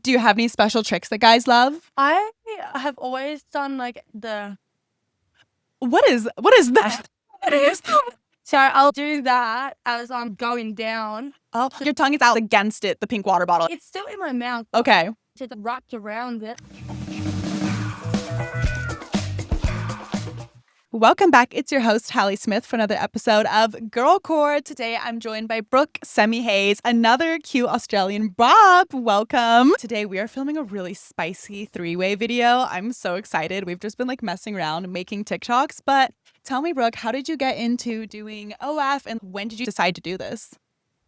Do you have any special tricks that guys love? I have always done like the What is that? What is that? So I'll do that as I'm going down. Oh, your tongue is out against it, the pink water bottle. It's still in my mouth. Okay. Just wrapped around it. Welcome back. It's your host, Hallismmith, for another episode of Girl Core. Today, I'm joined by Brooke Sami Hayes, another cute Australian Bob. Welcome. Today, we are filming a really spicy three-way video. I'm so excited. We've just been like messing around and making TikToks. But tell me, Brooke, how did you get into doing OF and when did you decide to do this?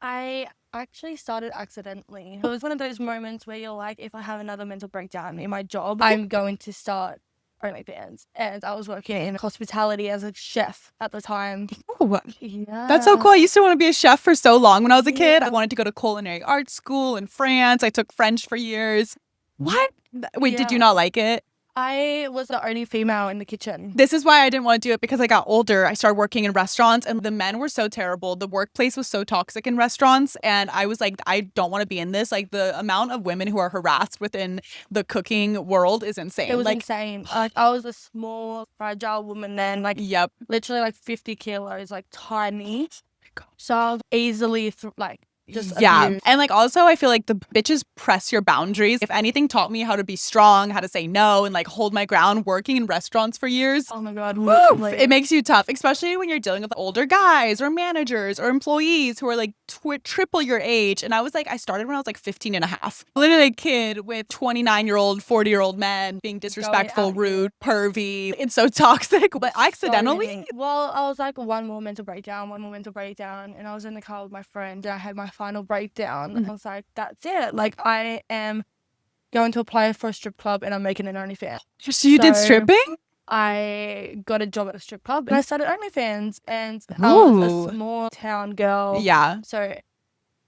I actually started accidentally. It was one of those moments where you're like, if I have another mental breakdown in my job, I'm going to start OnlyFans. And I was working in hospitality as a chef at the time. Oh, Yeah. that's so cool. I used to want to be a chef for so long when I was a kid. I wanted to go to culinary arts school in France. I took French for years. What? Wait, did you not like it? I was the only female in the kitchen. This is why I didn't want to do it, because I got older. I started working in restaurants and the men were so terrible. The workplace was so toxic in restaurants. And I was like, I don't want to be in this. Like, the amount of women who are harassed within the cooking world is insane. It was insane. Like, I was a small, fragile woman then. Like, literally like 50 kilos, like tiny. So I was easily just abused. And like also I feel like the bitches press your boundaries. If anything taught me how to be strong, how to say no, and like hold my ground working in restaurants for years. Oh my god, it makes you tough, especially when you're dealing with older guys or managers or employees who are like triple your age. And I was like, I started when I was like 15 and a half. Literally a kid with 29-year-old, 40-year-old men being disrespectful, rude, pervy. It's so toxic. But accidentally. Well, I was like one more mental breakdown. And I was in the car with my friend and I had my final breakdown. And I was like, that's it. Like, I am going to apply for a strip club and I'm making an OnlyFans. So you did stripping? I got a job at a strip club and I started OnlyFans, and I was a small town girl. Yeah. So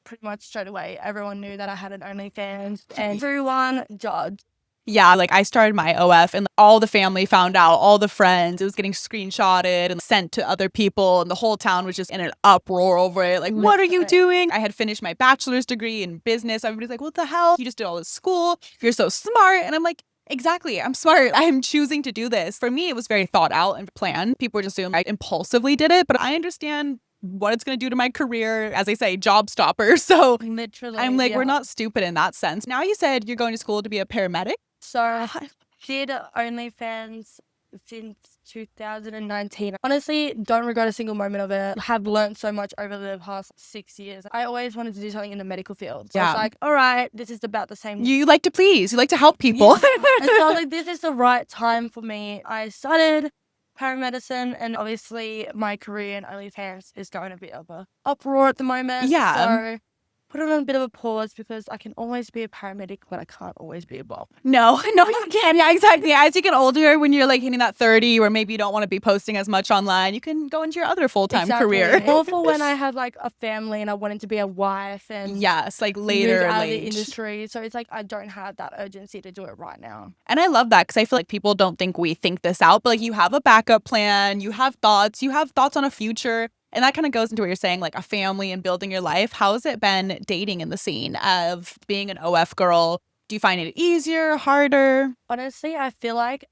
pretty much straight away, everyone knew that I had an OnlyFans and everyone judged. Yeah, like I started my OF and all the family found out, all the friends. It was getting screenshotted and sent to other people, and the whole town was just in an uproar over it. Like, what are you doing? I had finished my bachelor's degree in business. Everybody's like, what the hell? You just did all this school. You're so smart. And I'm like, exactly. I'm smart. I am choosing to do this. For me, it was very thought out and planned. People would assume I impulsively did it, but I understand what it's going to do to my career, as I say, job stopper. So literally, I'm like, we're not stupid in that sense. Now you said you're going to school to be a paramedic. So I did OnlyFans since 2019. Honestly, don't regret a single moment of it. Have learned so much over the past 6 years. I always wanted to do something in the medical field. So I was like, all right, this is about the same. You like to please. You like to help people. And so I was like, this is the right time for me. I started paramedicine, and obviously my career in OnlyFans is going a bit of a uproar at the moment. So put it on a bit of a pause, because I can always be a paramedic, but I can't always be a Bob. No, you can't. Yeah, exactly. As you get older, when you're like hitting that 30, or maybe you don't want to be posting as much online, you can go into your other full-time career. Or for when I have like a family and I wanted to be a wife and like later move out of the industry. So it's like I don't have that urgency to do it right now. And I love that, because I feel like people don't think we think this out, but like you have a backup plan, you have thoughts on a future. And that kind of goes into what you're saying, like a family and building your life. How has it been dating in the scene of being an OF girl? Do you find it easier, harder? Honestly, I feel like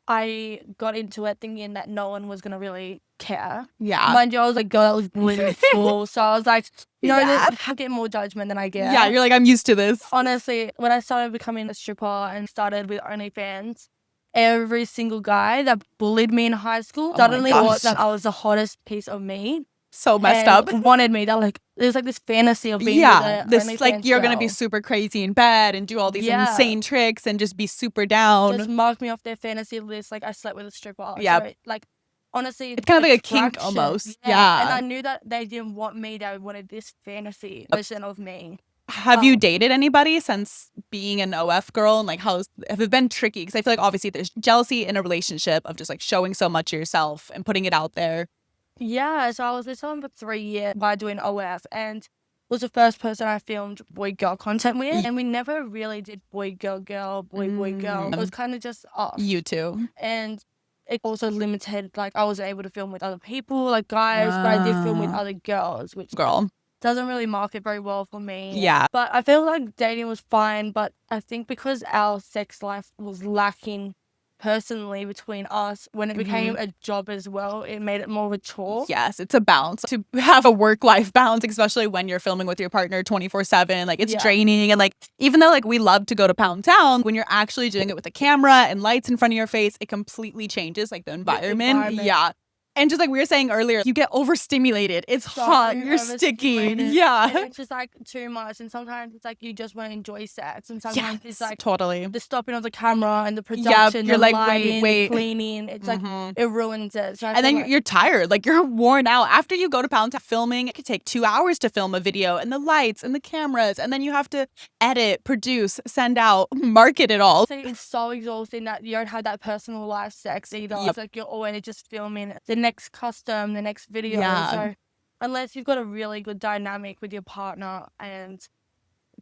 I got into it thinking that no one was going to really care. Yeah. Mind you, I was a girl that was bullied at school. So I was like, I get more judgment than I get. Yeah, you're like, I'm used to this. Honestly, when I started becoming a stripper and started with OnlyFans, every single guy that bullied me in high school suddenly thought that I was the hottest piece of meat. So messed up. Wanted me. That like, there's like this fantasy of being with this like you're gonna be super crazy in bed and do all these insane tricks and just be super down. Just mark me off their fantasy list. Like, I slept with a stripper. Yeah. So, like, honestly, it's kind of like a kink almost. Yeah. And I knew that they didn't want me. They wanted this fantasy version of me. Have you dated anybody since being an OF girl, and like have it been tricky? Because I feel like obviously there's jealousy in a relationship of just like showing so much of yourself and putting it out there. Yeah, so I was with someone for 3 years by doing OF, and was the first person I filmed boy-girl content with. And we never really did boy-girl, boy-girl. It was kind of just us. You two. And it also limited, like, I wasn't able to film with other people, like guys, but I did film with other girls. doesn't really market very well for me. Yeah. But I feel like dating was fine, but I think because our sex life was lacking personally between us, when it became a job as well, it made it more of a chore. Yes, it's a balance. To have a work-life balance, especially when you're filming with your partner 24/7, like it's draining. And like, even though like we love to go to Pound Town, when you're actually doing it with a camera and lights in front of your face, it completely changes like the environment. Yeah. And just like we were saying earlier, you get overstimulated. It's hot. You're sticky. Yeah. And it's just like too much. And sometimes it's like you just want to enjoy sex. And sometimes it's like totally the stopping of the camera and the production, you're the like, lighting, wait. the cleaning. It's like it ruins it. So and then you're tired. Like you're worn out. After you go to Pound Town filming, it could take 2 hours to film a video, and the lights and the cameras. And then you have to edit, produce, send out, market it all. It's so exhausting that you don't have that personal life sex either. It's like you're always just filming the next custom, the next video. So unless you've got a really good dynamic with your partner and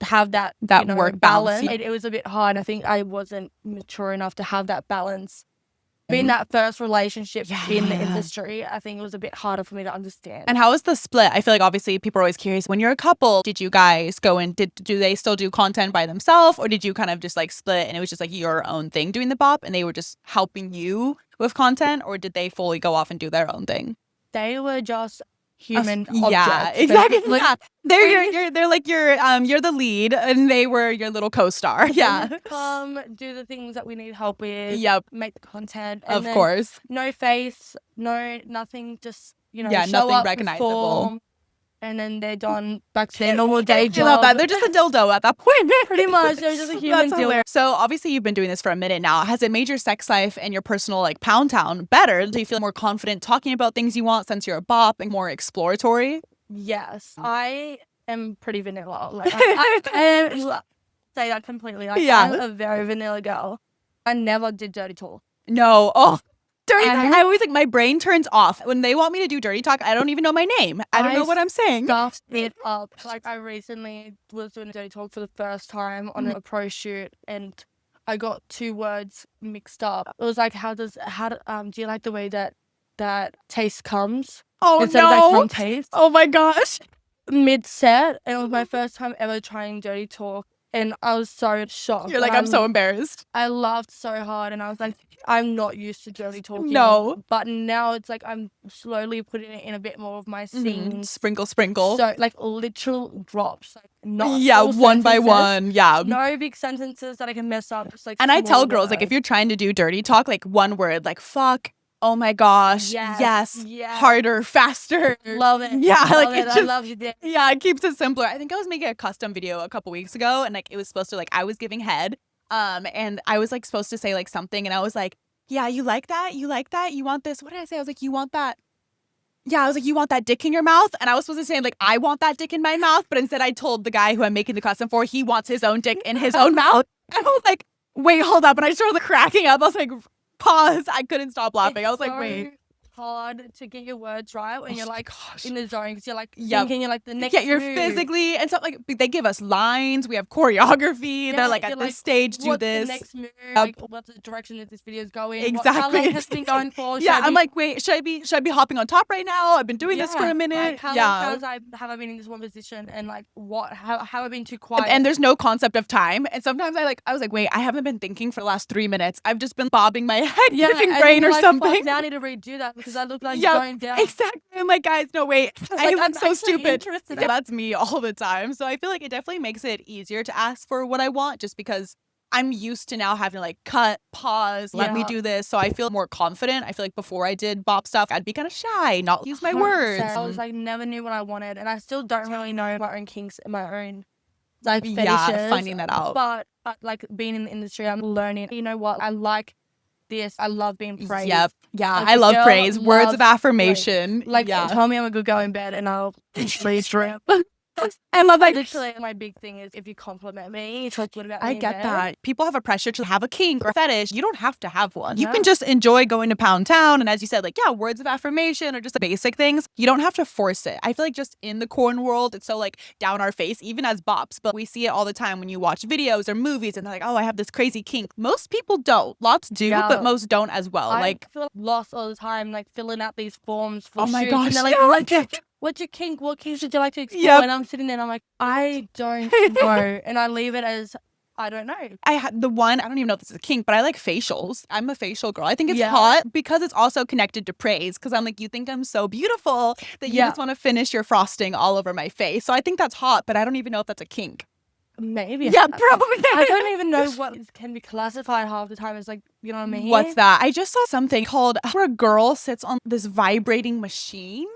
have that work balance, it was a bit hard. I think I wasn't mature enough to have that balance. Being that first relationship in the industry, I think it was a bit harder for me to understand. And how was the split? I feel like obviously people are always curious. When you're a couple, did you guys go and do they still do content by themselves, or did you kind of just like split and it was just like your own thing doing the bop and they were just helping you with content, or did they fully go off and do their own thing? They were just human objects. Yeah, exactly. They're like you're the lead and they were your little co-star. Yeah. Come do the things that we need help with. Yep. Make the content. And of course. No face, nothing, just show nothing up, recognizable. Perform, and then they're done back to their normal day job. I love that. They're just a dildo at that point. Pretty much. They're just a human dildo. So obviously you've been doing this for a minute now. Has it made your sex life and your personal like Pound Town better? Do you feel more confident talking about things you want since you're a bop and more exploratory? Yes. I am pretty vanilla. Like I say that completely. Like, I'm a very vanilla girl. I never did dirty talk. No. Oh. Dirty talk. I always like my brain turns off when they want me to do dirty talk. I don't even know my name. I don't know what I'm saying. Stuffed it up. Like I recently was doing a dirty talk for the first time on a pro shoot, and I got 2 words mixed up. It was like, do you like the way that taste comes? Oh instead no! Of like from taste. Oh my gosh! Mid set, and it was my first time ever trying dirty talk. And I was so shocked. You're like, I'm so embarrassed. I laughed so hard and I was like, I'm not used to dirty talking. No. But now it's like I'm slowly putting it in a bit more of my scenes. Sprinkle. So like literal drops. Like not one by one. Yeah. No big sentences that I can mess up. Just like and I tell girls, like if you're trying to do dirty talk, like one word, like fuck. Oh my gosh. Yes. Harder, faster. Love it. Yeah. Love like it. I love you, Dick. Yeah, it keeps it simpler. I think I was making a custom video a couple weeks ago and like it was supposed to like I was giving head. And I was like supposed to say like something and I was like, yeah, you like that? You like that? You want this? What did I say? I was like, you want that? Yeah, I was like, you want that dick in your mouth? And I was supposed to say like, I want that dick in my mouth. But instead I told the guy who I'm making the custom for, he wants his own dick in his own mouth. And I was like, wait, hold up. And I started cracking up. I was like, pause. I couldn't stop laughing. I was like, wait. Hard to get your words right when you're like in the zone because you're like thinking you're like the next you're physically and stuff like they give us lines, we have choreography, they're like at this stage do this, the next move, like what's the direction that this video is going, exactly. What has been going for. I'm like, wait, should I be hopping on top right now? I've been doing this for a minute. Like, how have I been in this one position and like how have I been too quiet? And there's no concept of time. And sometimes I was like, wait, I haven't been thinking for the last 3 minutes. I've just been bobbing my head, giving brain or like, something. Now I need to redo that because I look like going down. Exactly. I'm like, guys, no, wait. I'm so stupid. Yeah, that's me all the time. So I feel like it definitely makes it easier to ask for what I want just because I'm used to now having to like cut, pause, let me do this. So I feel more confident. I feel like before I did bop stuff, I'd be kind of shy, not use my 100%. words. I was like, never knew what I wanted. And I still don't really know my own kinks and my own like fetishes. Finding that out. But like being in the industry, I'm learning. You know what? I like this. I love being praised. Yep. Yeah, like I love praise. Words of affirmation. Praise. Like, tell me I'm a good girl in bed and I'll please trip. I love that. Literally, my big thing is if you compliment me, you talk good about me. I get that. People have a pressure to have a kink or a fetish. You don't have to have one. You can just enjoy going to Pound Town. And as you said, like, words of affirmation or just the basic things. You don't have to force it. I feel like just in the corn world, it's so like down our face, even as bops. But we see it all the time when you watch videos or movies and they're like, oh, I have this crazy kink. Most people don't. Lots do, but most don't as well. I like feel lost all the time, like filling out these forms for oh my shoots. gosh. And they're like, what's your kink? What kinks would you like to explore? And I'm sitting there and I'm like, I don't know. And I leave it as, I don't know. I had the one, I don't even know if this is a kink, but I like facials. I'm a facial girl. I think it's hot because it's also connected to praise. Because I'm like, you think I'm so beautiful that you just want to finish your frosting all over my face. So I think that's hot, but I don't even know if that's a kink. Maybe. Yeah, probably. I don't even know what can be classified half the time as, like, you know what I mean? What's that? I just saw something called where a girl sits on this vibrating machine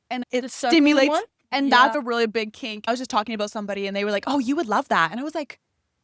and it stimulates. And that's a really big kink. I was just talking about somebody and they were like, oh, you would love that. And I was like,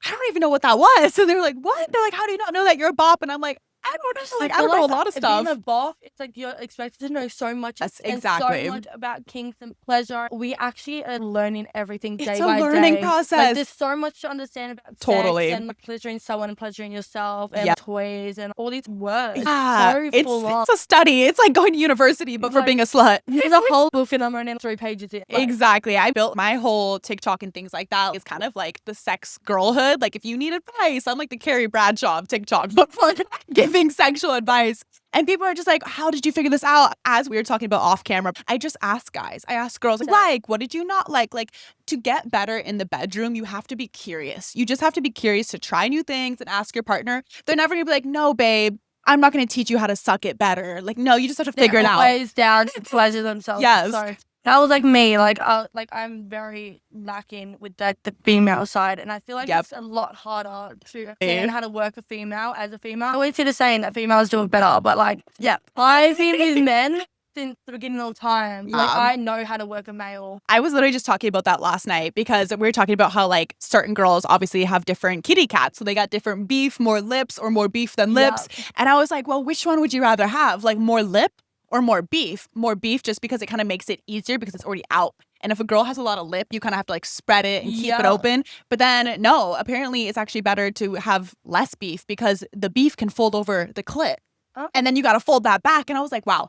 I don't even know what that was. And they were like, what? They're like, how do you not know that you're a bop? And I'm like, I don't know. Like, I don't know a lot of stuff. Being a bop, it's like you're expected to know so much. Yes, exactly. And so much about kinks and pleasure. We actually are learning everything day by day. It's a learning process. Like, there's so much to understand about sex and like, pleasuring someone and pleasuring yourself and toys and all these words. Yeah, it's a study. It's like going to university, but for being a slut. There's a whole book and I'm only 3 pages in. Like, exactly. I built my whole TikTok and things like that. It's kind of like the sex girlhood. Like, if you need advice, I'm like the Carrie Bradshaw of TikTok, but for giving sexual advice. And people are just like, how did you figure this out? As we were talking about off camera, I just ask guys. I ask girls, like, what did you not like? Like, to get better in the bedroom, you have to be curious. You just have to be curious to try new things and ask your partner. They're never gonna be like, no, babe, I'm not gonna teach you how to suck it better. Like, no, you just have to figure it out. Always down to pleasure themselves. Yes. So that was like me. Like, I'm very lacking with the female side, and I feel like it's a lot harder to understand how to work a female as a female. I always hear the saying that females do it better, but like, I've been with men since the beginning of time. Like, I know how to work a male. I was literally just talking about that last night because we were talking about how like certain girls obviously have different kitty cats. So they got different beef, more lips, or more beef than lips. And I was like, well, which one would you rather have? Like, more lip or more beef? More beef just because it kind of makes it easier because it's already out. And if a girl has a lot of lip, you kind of have to like spread it and keep it open. But then no, apparently it's actually better to have less beef because the beef can fold over the clit. And then you got to fold that back. And I was like, wow,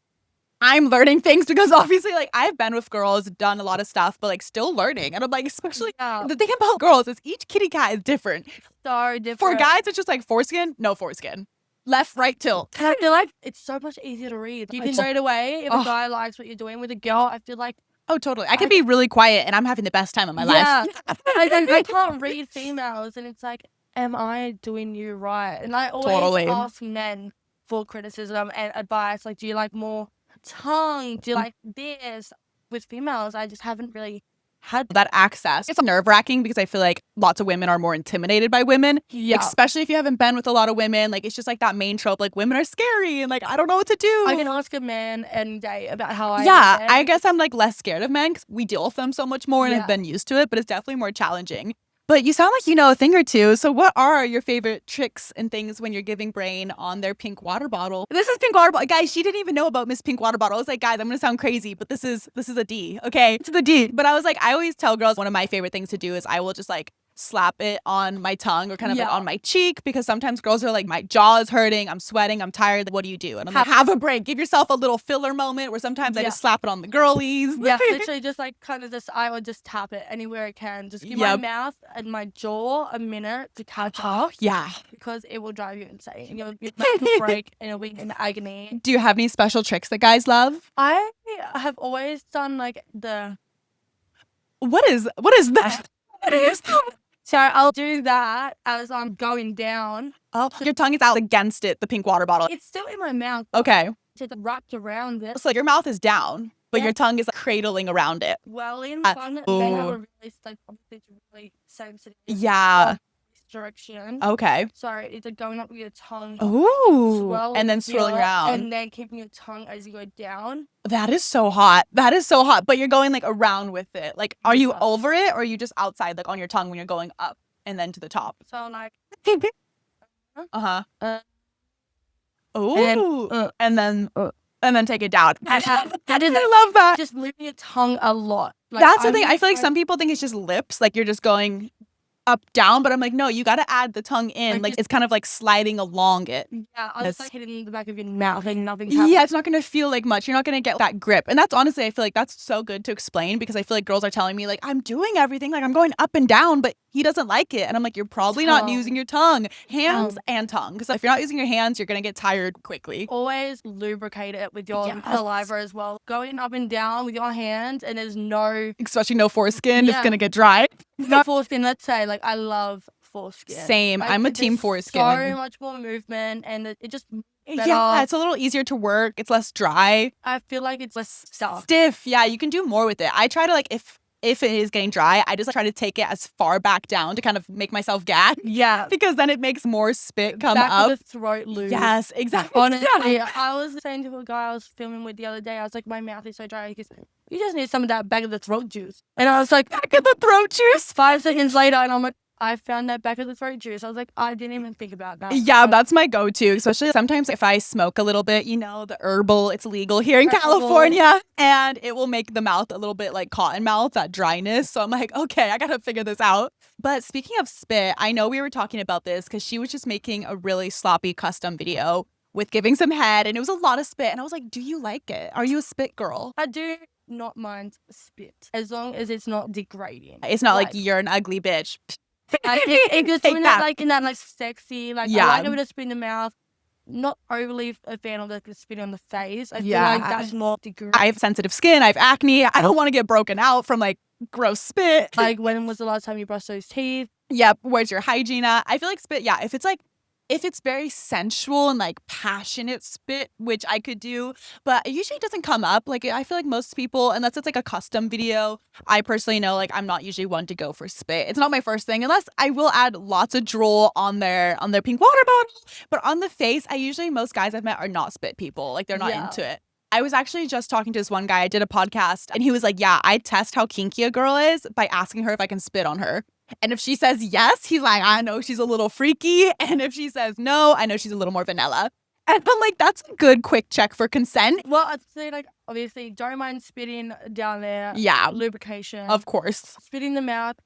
I'm learning things because obviously like I've been with girls, done a lot of stuff, but like still learning. And I'm like, especially the thing about girls is each kitty cat is different. So different. For guys, it's just like foreskin, no foreskin. Left, right, tilt. And I feel like it's so much easier to read. You can straight away, if a guy likes what you're doing with a girl, I feel like... Oh, totally. I can be really quiet and I'm having the best time of my life. I can't read females and it's like, am I doing you right? And I always ask men for criticism and advice. Like, do you like more tongue? Do you like this? With females, I just haven't really had that access. It's nerve-wracking because I feel like lots of women are more intimidated by women, especially if you haven't been with a lot of women. Like, it's just like that main trope, like women are scary and like I don't know what to do. I can ask a man any day about how I guess I'm like less scared of men because we deal with them so much more and I've been used to it, but it's definitely more challenging. But you sound like you know a thing or two. So what are your favorite tricks and things when you're giving brain on their pink water bottle? This is pink water bottle. Guys, she didn't even know about Miss Pink Water Bottle. I was like, guys, I'm going to sound crazy, but this is a D, okay? It's the D. But I was like, I always tell girls one of my favorite things to do is I will just like slap it on my tongue or kind of like on my cheek because sometimes girls are like, my jaw is hurting, I'm sweating, I'm tired. What do you do? And I'm like, have a break. Give yourself a little filler moment where sometimes I just slap it on the girlies. Yeah, literally just like kind of just, I would just tap it anywhere I can. Just give my mouth and my jaw a minute to catch up. Yeah. Because it will drive you insane. Your mouth will break and you'll be in agony. Do you have any special tricks that guys love? I have always done like the... What is that? What is that? So I'll do that as I'm going down. Oh, your tongue is out against it, the pink water bottle. It's still in my mouth. Okay. It's wrapped around it. So your mouth is down, but your tongue is like, cradling around it. Well, in fun, they have a really, like, obviously it's really sensitive. Yeah. Direction. Okay. Sorry, it's like going up with your tongue. Ooh. And then swirling around. And then keeping your tongue as you go down. That is so hot. That is so hot. But you're going like around with it. Like, are you over it or are you just outside, like on your tongue when you're going up and then to the top? So I'm like. Ooh. And then take it down. I love that. Just moving your tongue a lot. Like, that's the thing. I feel like some people think it's just lips. Like you're just going up, down, but I'm like, no, you got to add the tongue in. Like it's kind of like sliding along it. Yeah, I was like hitting the back of your mouth and nothing's happening. Yeah, it's not going to feel like much. You're not going to get that grip. And that's honestly, I feel like that's so good to explain because I feel like girls are telling me like, I'm doing everything. Like I'm going up and down, but he doesn't like it. And I'm like, you're probably not using your tongue, hands and tongue. Because if you're not using your hands, you're going to get tired quickly. Always lubricate it with your saliva as well. Going up and down with your hands and there's no... Especially no foreskin. It's going to get dry. No foreskin, let's say. Like I love foreskin. Same. Like, I'm a team foreskin. So much more movement and it just... better. Yeah, it's a little easier to work. It's less dry. I feel like it's less stiff. Yeah, you can do more with it. I try to like if it is getting dry, I just try to take it as far back down to kind of make myself gag. Yeah. Because then it makes more spit come back up. Of the throat loose. Yes, exactly. Honestly, I was saying to a guy I was filming with the other day, I was like, my mouth is so dry. He goes, you just need some of that back of the throat juice. And I was like, back of the throat juice? 5 seconds later, and I'm like, I found that back of the throat juice. I was like, I didn't even think about that. Yeah, that's my go-to, especially sometimes if I smoke a little bit, you know, the herbal, it's legal here in California, and it will make the mouth a little bit like cotton mouth, that dryness. So I'm like, okay, I gotta figure this out. But speaking of spit, I know we were talking about this because she was just making a really sloppy custom video with giving some head, and it was a lot of spit. And I was like, do you like it? Are you a spit girl? I do not mind spit, as long as it's not degrading. It's not like you're an ugly bitch. It just doing that like in that like sexy, like I like a bit of spit in the mouth. Not overly a fan of the spit on the face. I feel like that's more degrading. I have sensitive skin. I have acne. I don't want to get broken out from like gross spit. Like when was the last time you brushed those teeth? Yep. Where's your hygiene at? I feel like spit. Yeah. If it's very sensual and like passionate spit, which I could do, but it usually doesn't come up. Like I feel like most people, unless it's like a custom video, I personally know like I'm not usually one to go for spit. It's not my first thing, unless I will add lots of drool on their pink water bottle. But on the face, most guys I've met are not spit people. Like they're not into it. I was actually just talking to this one guy. I did a podcast and he was like, yeah, I test how kinky a girl is by asking her if I can spit on her. And if she says yes, he's like, I know she's a little freaky. And if she says no, I know she's a little more vanilla. And I'm like, that's a good quick check for consent. Well, I'd say like, obviously, don't mind spitting down there. Yeah. Lubrication. Of course. Spit in the mouth.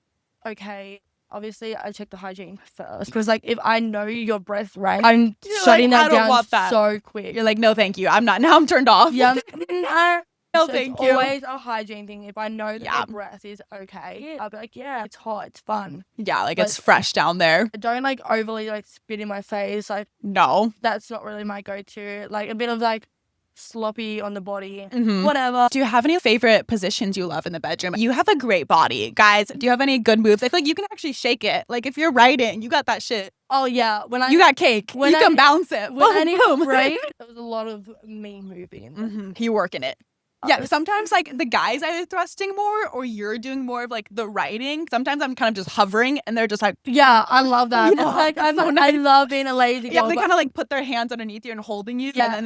Okay. Obviously, I check the hygiene first. Because like, if I know your breath right, I'm shutting that down so quick. You're like, no, thank you. I'm not. Now I'm turned off. Yeah. No, so thank it's you. Always a hygiene thing. If I know that your breath is okay, I'll be like, yeah, it's hot, it's fun. Yeah, like it's fresh down there. I don't like overly like spit in my face. Like no, that's not really my go-to. Like a bit of like sloppy on the body, whatever. Do you have any favorite positions you love in the bedroom? You have a great body, guys. Do you have any good moves? I feel like you can actually shake it. Like if you're writing, you got that shit. Oh yeah, you got cake. You can bounce it. When I need to write, there was a lot of me moving. You working it. Yeah, sometimes like the guys either thrusting more or you're doing more of like the writing. Sometimes I'm kind of just hovering and they're just like, yeah, I love that. Yeah, it's like I love being a lazy girl. Yeah, they kind of like put their hands underneath you and holding you, and then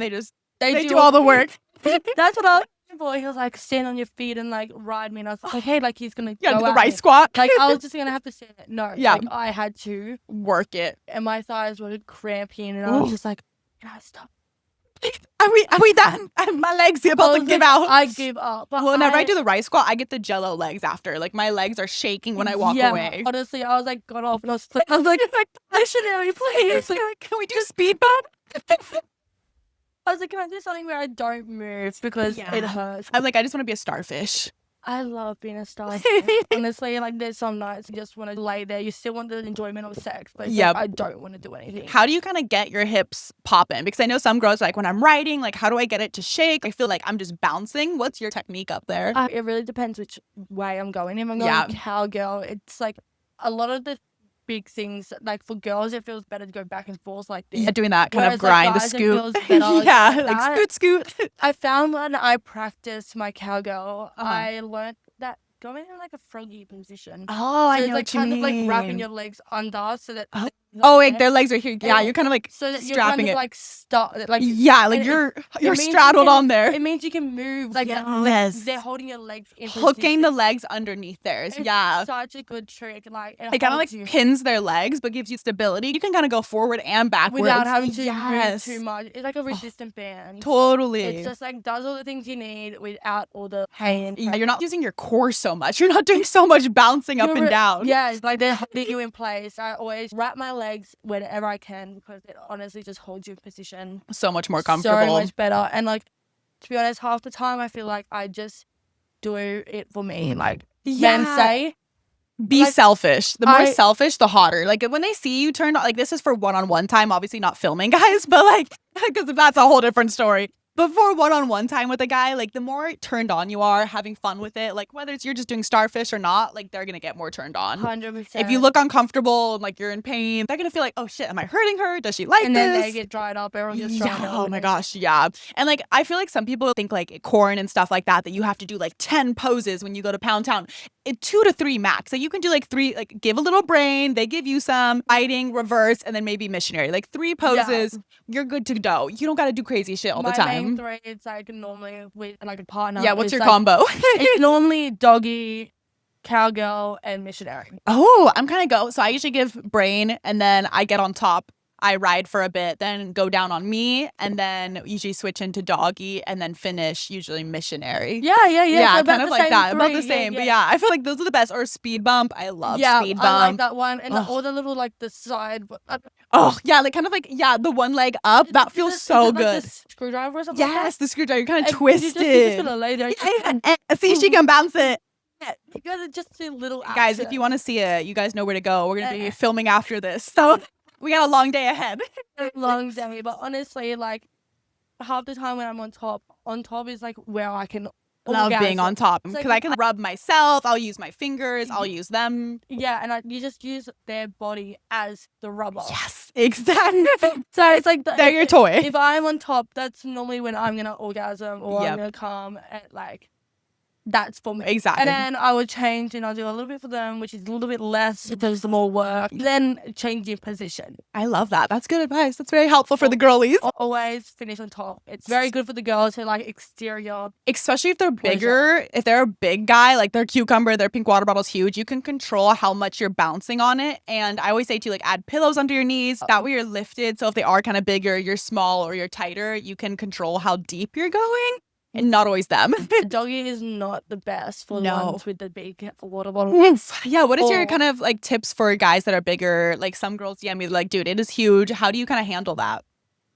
they do all the work. That's what I was looking for. He was like, stand on your feet and like ride me, and I was like, hey, like he's gonna do the right squat. Like I was just gonna have to stand it. No, like I had to work it, and my thighs were cramping, and I was just like, can I stop? Are we done? My legs are about to give out. I give up. Well, whenever I do the right squat, I get the jello legs after. Like my legs are shaking when I walk away. Honestly, I was like, got off and I was like, missionary, please. Like, can we do speed bump? I was like, can I do something where I don't move because it hurts? I'm like, I just want to be a starfish. I love being a starfish. Honestly, like there's some nights you just want to lay there. You still want the enjoyment of sex, but like, I don't want to do anything. How do you kind of get your hips popping? Because I know some girls like when I'm writing, like how do I get it to shake? I feel like I'm just bouncing. What's your technique up there? It really depends which way I'm going. If I'm going cowgirl, it's like a lot of the big things, like for girls it feels better to go back and forth like this. Yeah, doing that kind of grind, the scoot. Like scoot. I found when I practiced my cowgirl, I learned that going in like a froggy position. Oh, I know like what you mean. Of like wrapping your legs under so that Oh, like their legs are here. Yeah, you're kind of like so that you're strapping kind of it. like stuck. Like yeah, like you're straddled on there. It means you can move. Like yes. they're holding your legs in hooking position. the legs underneath theirs. It's such a good trick. Like it kind of like pins their legs, but gives you stability. You can kind of go forward and backwards without having to move too much. It's like a resistant band. Totally. It's just like does all the things you need without all the pain. Yeah, you're not using your core so much. You're not doing so much bouncing up and down. Yeah, it's like they're holding you in place. I always wrap my legs whenever I can because it honestly just holds you in position. So much more comfortable. So much better. And like, to be honest, half the time I feel like I just do it for me. Like, men say, be selfish. The more selfish, the hotter. Like when they see you turn on, like this is for one-on-one time, obviously not filming, guys, but like, because that's a whole different story. But for one-on-one time with a guy, like the more turned on you are, having fun with it, like whether it's you're just doing starfish or not, like they're gonna get more turned on. 100%. If you look uncomfortable and like you're in pain, they're gonna feel like, oh shit, am I hurting her? Does she like this? And then they get dried up. Everyone gets dried up. Oh my gosh, yeah. And like I feel like some people think like corn and stuff like that you have to do like 10 poses when you go to Pound Town. 2 to 3 max. So you can do like 3, like give a little brain, they give you some fighting, reverse, and then maybe missionary. Like 3 poses, you're good to go. You don't got to do crazy shit all the time. My main 3, it's like normally with like a partner. Yeah, what's your combo? It's normally doggy, cowgirl, and missionary. Oh, I'm kind of so I usually give brain and then I get on top. I ride for a bit, then go down on me, and then usually switch into doggy, and then finish usually missionary. Yeah. Yeah, so kind of like that. 3. About the same. But yeah, I feel like those are the best. Or speed bump. I love speed bump. I like that one. And all the little like the side. Oh, yeah, like kind of like, the one leg up. That feels so good. Like the screwdriver or something? Yes, the screwdriver. You're kind of twisted. You're just gonna lay there. See, she can bounce it. You gotta just do little action. Guys, if you want to see it, you guys know where to go. We're going to be filming after this. So we got a long day ahead. A long day. But honestly, like half the time when I'm on top is like where I can love being on top because I can rub myself. I'll use my fingers. I'll use them. Yeah, and you just use their body as the rubber. Yes, exactly. So it's like they're your toy. If I'm on top, that's normally when I'm gonna orgasm or I'm gonna come at like. That's for me. Exactly. And then I would change and I'll do a little bit for them, which is a little bit less because the more work. Then change your position. I love that. That's good advice. That's very helpful for the girlies. Always finish on top. It's very good for the girls who like exterior. Especially if they're bigger. If they're a big guy, like their cucumber, their pink water bottle's huge, you can control how much you're bouncing on it. And I always say to like add pillows under your knees. That way you're lifted. So if they are kind of bigger, you're small or you're tighter, you can control how deep you're going. And not always them. Doggy is not the best for the ones with the big water bottle. Yeah, what is your kind of like tips for guys that are bigger? Like some girls DM me like, dude, it is huge. How do you kind of handle that?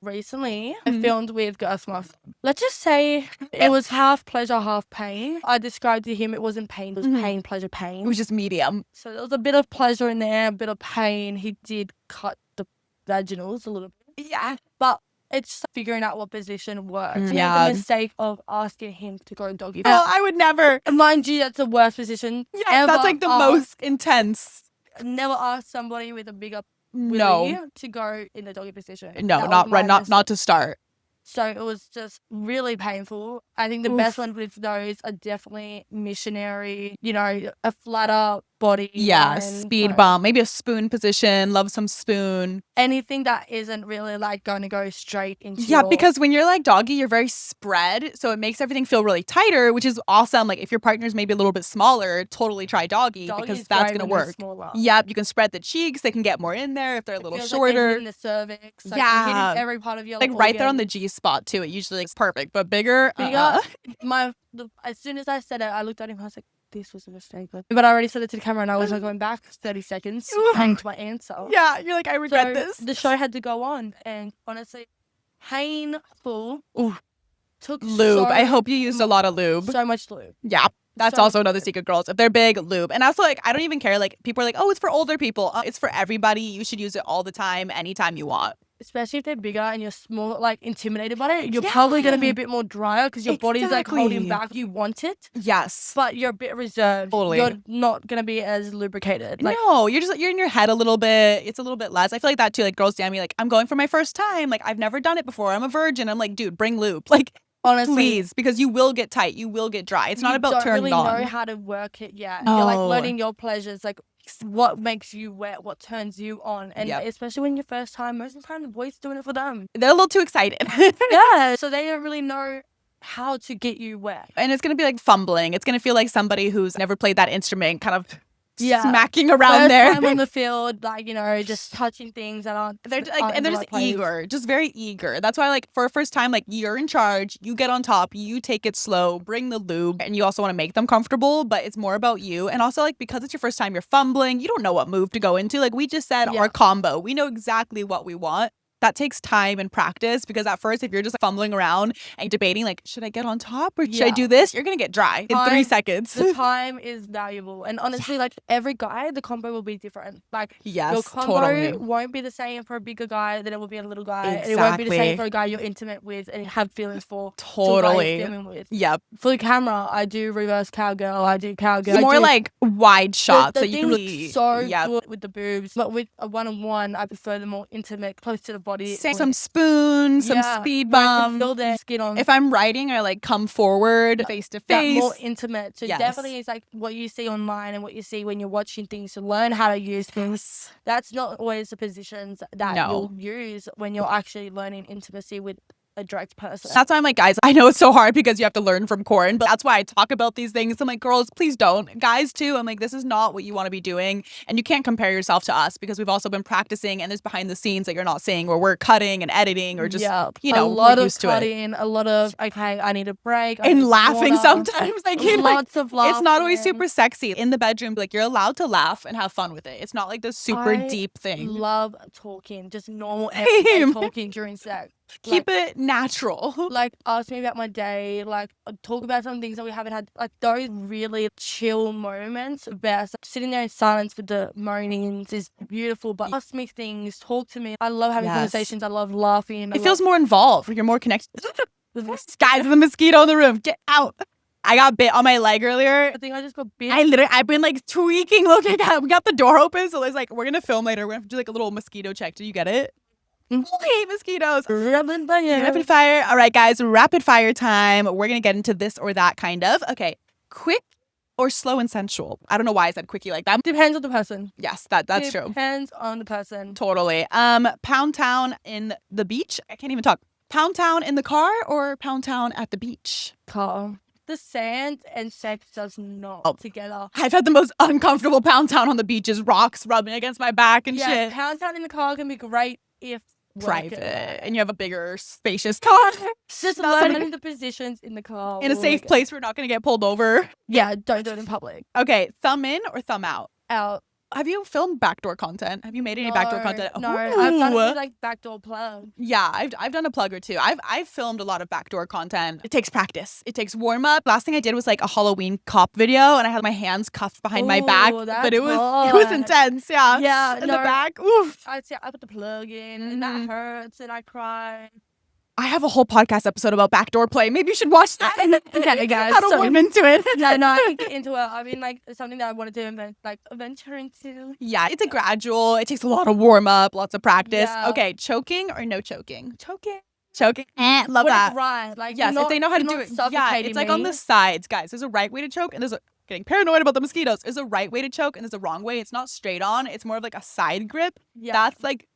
Recently, I filmed with 𝙄𝙣𝙧𝙖𝙬 Let's just say it was half pleasure, half pain. I described to him it wasn't pain, it was pain, pleasure, pain. It was just medium. So there was a bit of pleasure in there, a bit of pain. He did cut the vaginals a little bit. Yeah. But it's just figuring out what position works. I made the mistake of asking him to go doggy. Oh, I would never. Mind you, that's the worst position. Yeah, that's like the most intense. Never ask somebody with a bigger willy to go in the doggy position. No, not to start. So it was just really painful. I think the best one with those are definitely missionary, a flatter body. Yeah, speed bump, maybe a spoon position, love some spoon. Anything that isn't really like going to go straight into because when you're like doggy, you're very spread. So it makes everything feel really tighter, which is awesome. Like if your partner's maybe a little bit smaller, totally try doggy because that's going to work. Yep, you can spread the cheeks. They can get more in there if they're a little shorter. Like in the cervix. Like hitting every part of your like right there on the G spot too. It usually is perfect, but bigger. As soon as I said it, I looked at him. I was like, this was a mistake. But I already said it to the camera and I was like going back 30 seconds hang to my answer. Yeah, you're like, I regret this. The show had to go on. And honestly, painful. Took lube. I hope you used a lot of lube. So much lube. Yeah. That's also another secret, girls. If they're big, lube. And also, like, I don't even care. Like, people are like, oh, it's for older people. It's for everybody. You should use it all the time, anytime you want. Especially if they're bigger and you're small, like intimidated by it, you're probably going to be a bit more drier because your body's like holding back. You want it. Yes. But you're a bit reserved. Totally. You're not going to be as lubricated. Like, no, you're in your head a little bit. It's a little bit less. I feel like that too. Like girls DM me like, I'm going for my first time. Like I've never done it before. I'm a virgin. I'm like, dude, bring lube. Like, honestly, please, because you will get tight. You will get dry. It's not about turned on. You don't really know how to work it yet. No. You're like learning your pleasures. Like what makes you wet, what turns you on. And especially when you're first time, most of the time the boys doing it for them. They're a little too excited. Yeah, so they don't really know how to get you wet. And it's going to be like fumbling. It's going to feel like somebody who's never played that instrument kind of smacking around first there. Time on the field, like, you know, just touching things that aren't. They're just eager, just very eager. That's why, like, for a first time, like, you're in charge, you get on top, you take it slow, bring the lube, and you also want to make them comfortable, but it's more about you. And also, like, because it's your first time, you're fumbling, you don't know what move to go into. Like, we just said our combo. We know exactly what we want. That takes time and practice, because at first, if you're just fumbling around and debating, like, should I get on top or should I do this? You're going to get dry in 3 seconds. The time is valuable. And honestly, like, every guy, the combo will be different. Like, your combo won't be the same for a bigger guy than it will be a little guy. Exactly. And it won't be the same for a guy you're intimate with and have feelings for. Totally. With. Yep. For the camera, I do reverse cowgirl. I do cowgirl. It's more like wide shots. The so you can really so good with the boobs. But with a one-on-one, I prefer the more intimate, close to the body. Some spoon, some speed bump. Feel their skin on. If I'm writing, I like come forward face to face. More intimate. So definitely it's like what you see online and what you see when you're watching things to learn how to use things. That's not always the positions that you'll use when you're actually learning intimacy with a direct person. That's why I'm like, guys, I know it's so hard because you have to learn from Corin, but that's why I talk about these things. I'm like, girls, please don't. Guys too, I'm like, this is not what you want to be doing. And you can't compare yourself to us, because we've also been practicing, and there's behind the scenes that you're not seeing, where we're cutting and editing, or just, you know, a lot of cutting, a lot of, okay, I need a break. And laughing sometimes. Like, lots of laughing. It's not always super sexy. In the bedroom, like, you're allowed to laugh and have fun with it. It's not like this super deep thing. I love talking, just normal everyday talking during sex. Keep it natural. Like, ask me about my day, like, talk about some things that we haven't had, like, those really chill moments. Best. Sitting there in silence with the moanings is beautiful, but ask me things, talk to me. I love having conversations. I love laughing. It feels more involved. You're more connected. Guys, the mosquito in the room. Get out. I got bit on my leg earlier. I think I just got bit. I've been like tweaking. Look, we got the door open, so it's like, we're gonna film later. We're gonna have to do like a little mosquito check. Did you get it? I hate mosquitoes. Rapid fire. Rapid fire. All right, guys, rapid fire time. We're going to get into this or that kind of. Okay, quick or slow and sensual? I don't know why I said quickie like that. Depends on the person. Yes, that's true. Depends on the person. Totally. Pound town in the beach. I can't even talk. Pound town in the car or pound town at the beach? Car. The sand and sex does not together. I've had the most uncomfortable pound town on the beach, is rocks rubbing against my back and shit. Pound town in the car can be great if private and you have a bigger, spacious car. Just learning the positions in the car. In a safe place, we're not going to get pulled over. Yeah, don't do it in public. Okay, thumb in or thumb out? Out. Have you filmed backdoor content? Have you made any backdoor content? No, I've done it like backdoor plug. Yeah, I've done a plug or two. I've filmed a lot of backdoor content. It takes practice. It takes warm up. Last thing I did was like a Halloween cop video, and I had my hands cuffed behind my back, but it was intense. Yeah, in the back. Oof. I put the plug in, and that hurts, and I cry. I have a whole podcast episode about backdoor play. Maybe you should watch that. Okay, guys. How to warm into it. No, I can get into it. I mean, like, it's something that I want to do and venture into. Yeah, it's a gradual. It takes a lot of warm up, lots of practice. Yeah. Okay, choking or no choking? Choking. Love that. It's right. Like, yes, if they know how to do it. Yeah, it's like on the sides, guys. There's a right way to choke, and getting paranoid about the mosquitoes. There's a right way to choke, and there's a wrong way. It's not straight on. It's more of like a side grip. Yeah. That's like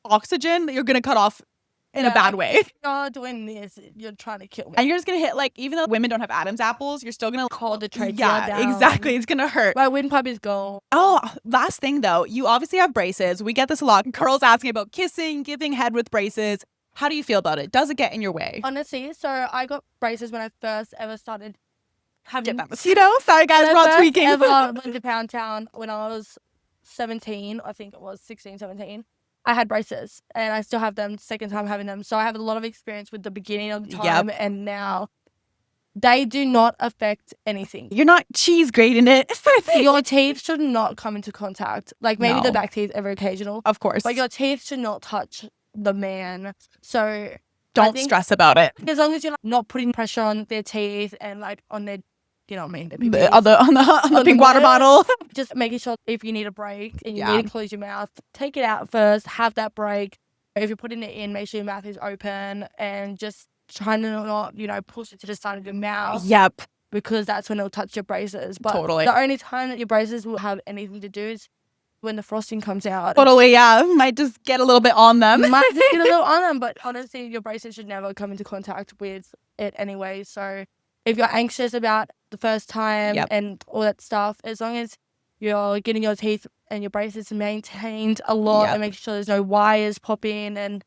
oxygen that you're gonna cut off in a bad way. If you're doing this, you're trying to kill me. And you're just gonna hit, like, even though women don't have Adam's apples, you're still gonna call the trachea down. Exactly. It's gonna hurt. My windpipe is gone. Oh, last thing though, you obviously have braces. We get this a lot. Girls asking about kissing, giving head with braces. How do you feel about it? Does it get in your way? Honestly, so I got braces when I first ever started having... Get that mosquito? Sorry guys, we're all tweaking. I ever went to Pound Town when I was 17, I think it was 16, 17. I had braces, and I still have them, second time having them. So I have a lot of experience with the beginning of the time and now. They do not affect anything. You're not cheese grating it. Your teeth should not come into contact. Like, maybe the back teeth ever occasional. Of course. But your teeth should not touch the man. So don't stress about it. As long as you're not putting pressure on their teeth and like on their, you know what I mean? On the pink water bottle. Just making sure if you need a break and you need to close your mouth, take it out first, have that break. If you're putting it in, make sure your mouth is open and just trying to not, push it to the side of your mouth. Yep. because that's when it'll touch your braces. But Totally. the only time that your braces will have anything to do is when the frosting comes out. Totally, yeah. Might just get a little bit on them. Might just get a little on them, but honestly, your braces should never come into contact with it anyway. So if you're anxious about the first time and all that stuff, as long as you're getting your teeth and your braces maintained a lot and making sure there's no wires popping, and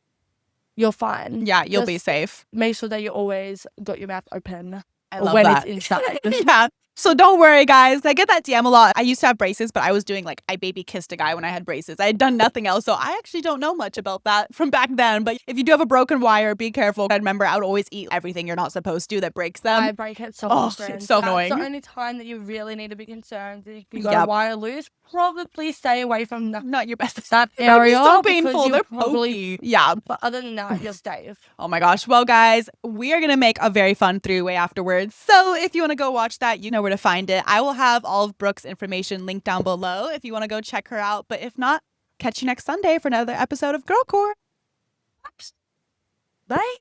you're fine. Yeah, you'll be safe. Make sure that you always got your mouth open it's inside. Yeah. So don't worry, guys. I get that DM a lot. I used to have braces, but I was doing I baby kissed a guy when I had braces. I had done nothing else. So I actually don't know much about that from back then. But if you do have a broken wire, be careful. I remember I would always eat everything you're not supposed to that breaks them. I break it so often. It's so annoying. That's the only time that you really need to be concerned. If you got a wire loose, probably stay away from not your best that area. So painful. They're pokey. Yeah. But other than that, you're safe. Oh my gosh. Well, guys, we are going to make a very fun three-way afterwards. So if you want to go watch that, you know where to find it. I will have all of Brooke's information linked down below if you want to go check her out. But if not, catch you next Sunday for another episode of Girl Core. Bye.